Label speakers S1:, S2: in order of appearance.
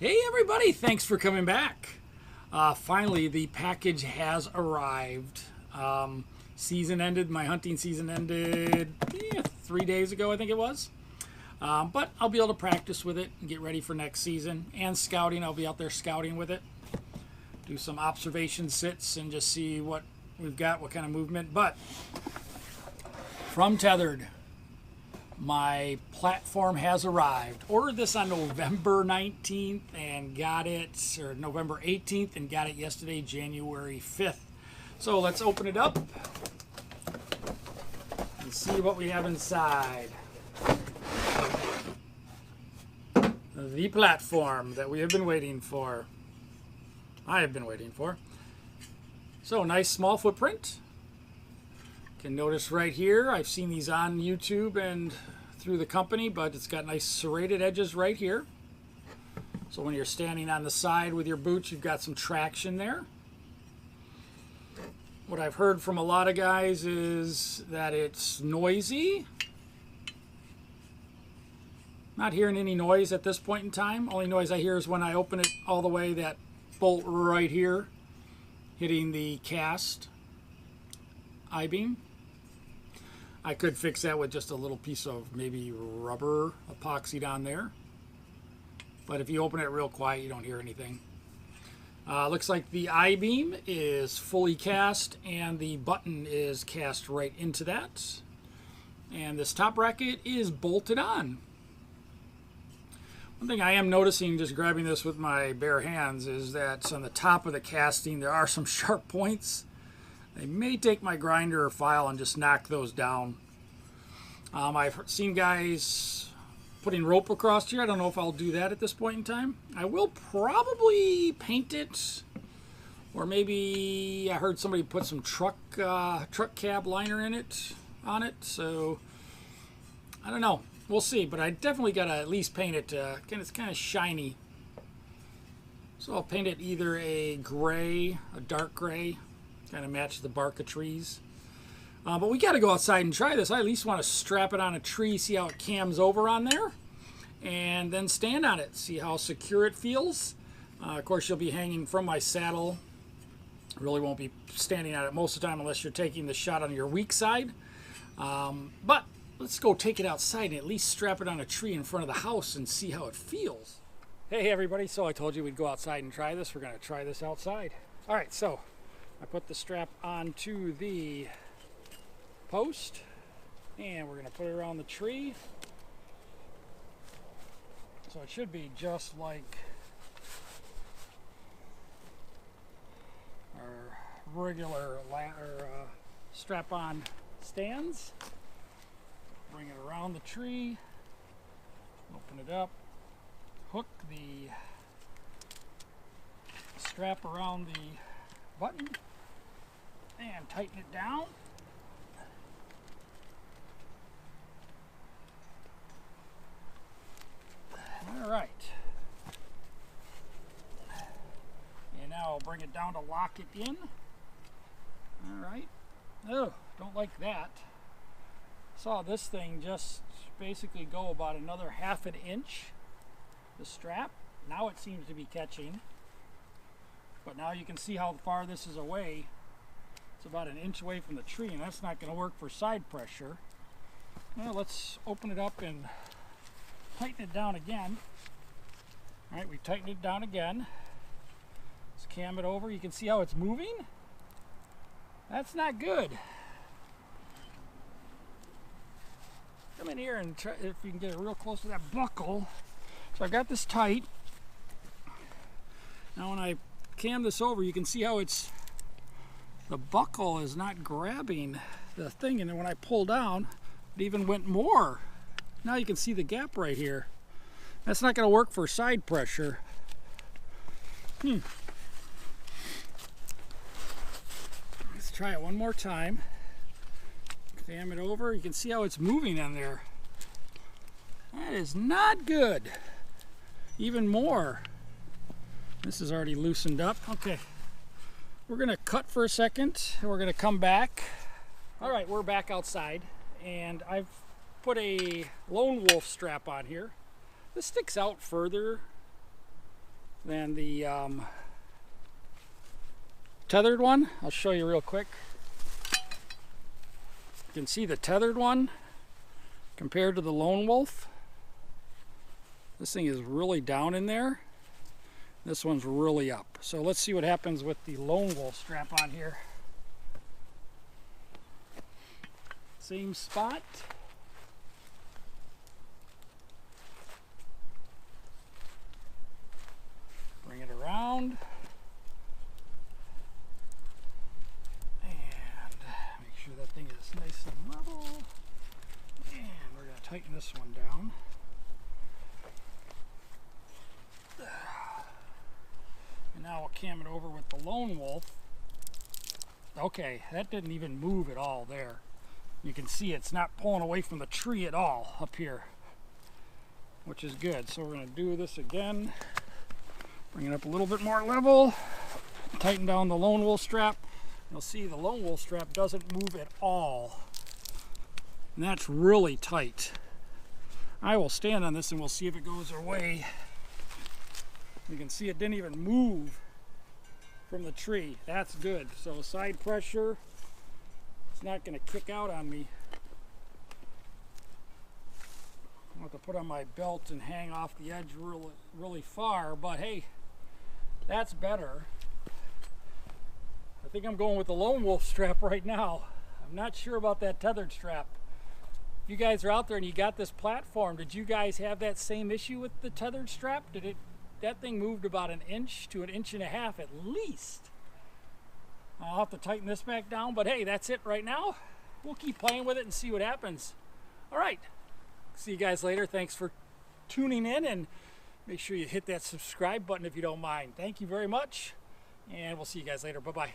S1: Hey everybody, thanks for coming back. Finally, the package has arrived. Season ended, my hunting season ended 3 days ago, I think it was. But I'll be able to practice with it and get ready for next season. And scouting, I'll be out there scouting with it. Do some observation sits and just see what we've got, what kind of movement. But from Tethrd, my platform has arrived. Ordered this on November 19th and got it, or November 18th, and got it yesterday, January 5th. So let's open it up and see what we have inside. The platform that we have been waiting for. I have been waiting for. So nice small footprint. You can notice right here, I've seen these on YouTube and through the company, but it's got nice serrated edges right here. So when you're standing on the side with your boots, you've got some traction there. What I've heard from a lot of guys is that it's noisy. Not hearing any noise at this point in time. Only noise I hear is when I open it all the way, that bolt right here hitting the cast I-beam. I could fix that with just a little piece of maybe rubber epoxied on there. But if you open it real quiet, you don't hear anything. Looks like the I-beam is fully cast and the button is cast right into that. And this top bracket is bolted on. One thing I am noticing just grabbing this with my bare hands is that on the top of the casting there are some sharp points. I may take my grinder or file and just knock those down. I've seen guys putting rope across here. I don't know if I'll do that at this point in time. I will probably paint it, or maybe I heard somebody put some truck cab liner on it. So I don't know. We'll see. But I definitely got to at least paint it. It's kind of shiny. So I'll paint it either a gray, a dark gray. Kind of match the bark of trees. But we got to go outside and try this. I at least want to strap it on a tree, see how it cams over on there, and then stand on it, see how secure it feels. Of course, you'll be hanging from my saddle. Really won't be standing on it most of the time unless you're taking the shot on your weak side. But let's go take it outside and at least strap it on a tree in front of the house and see how it feels. Hey everybody, so I told you we'd go outside and try this. We're going to try this outside. All right, so I put the strap onto the post and we're going to put it around the tree. So it should be just like our regular strap-on stands. Bring it around the tree, open it up, hook the strap around the button, and tighten it down. All right. And now I'll bring it down to lock it in. All right. Oh, don't like that. Saw this thing just basically go about another ½ an inch, the strap. Now it seems to be catching. But now you can see how far this is away. It's about an inch away from the tree, and that's not going to work for side pressure. Well, let's open it up and tighten it down again. All right, we've tightened it down again. Let's cam it over. You can see how it's moving. That's not good. Come in here and try if you can get it real close to that buckle. So I've got this tight. Now when I cam this over, you can see how the buckle is not grabbing the thing, and then when I pull down, it even went more. Now you can see the gap right here. That's not going to work for side pressure. Let's try it one more time. Cam it over. You can see how it's moving on there. That is not good. Even more. This is already loosened up. Okay, we're gonna cut for a second and we're gonna come back. All right, we're back outside and I've put a lone wolf strap on here. This sticks out further than the tethered one. I'll show you real quick. You can see the tethered one compared to the Lone Wolf. This thing is really down in there. This one's really up. So let's see what happens with the Lone Wolf strap on here. Same spot. Bring it around. And make sure that thing is nice and level. And we're going to tighten this one down. And now we'll cam it over with the Lone Wolf. Okay, that didn't even move at all there. You can see it's not pulling away from the tree at all up here, which is good. So we're going to do this again. Bring it up a little bit more level. Tighten down the Lone Wolf strap. You'll see the Lone Wolf strap doesn't move at all. And that's really tight. I will stand on this and we'll see if it goes away. You can see it didn't even move from the tree. That's good. So side pressure, it's not going to kick out on me. I'll have to put on my belt and hang off the edge really far, but hey, that's better. I think I'm going with the Lone Wolf strap right now. I'm not sure about that tethered strap. If you guys are out there and you got this platform, did you guys have that same issue with the tethered strap? That thing moved about 1 inch to 1.5 inches at least. I'll have to tighten this back down, but hey, that's it right now. We'll keep playing with it and see what happens. All right, see you guys later. Thanks for tuning in, and make sure you hit that subscribe button if you don't mind. Thank you very much, and we'll see you guys later. Bye-bye.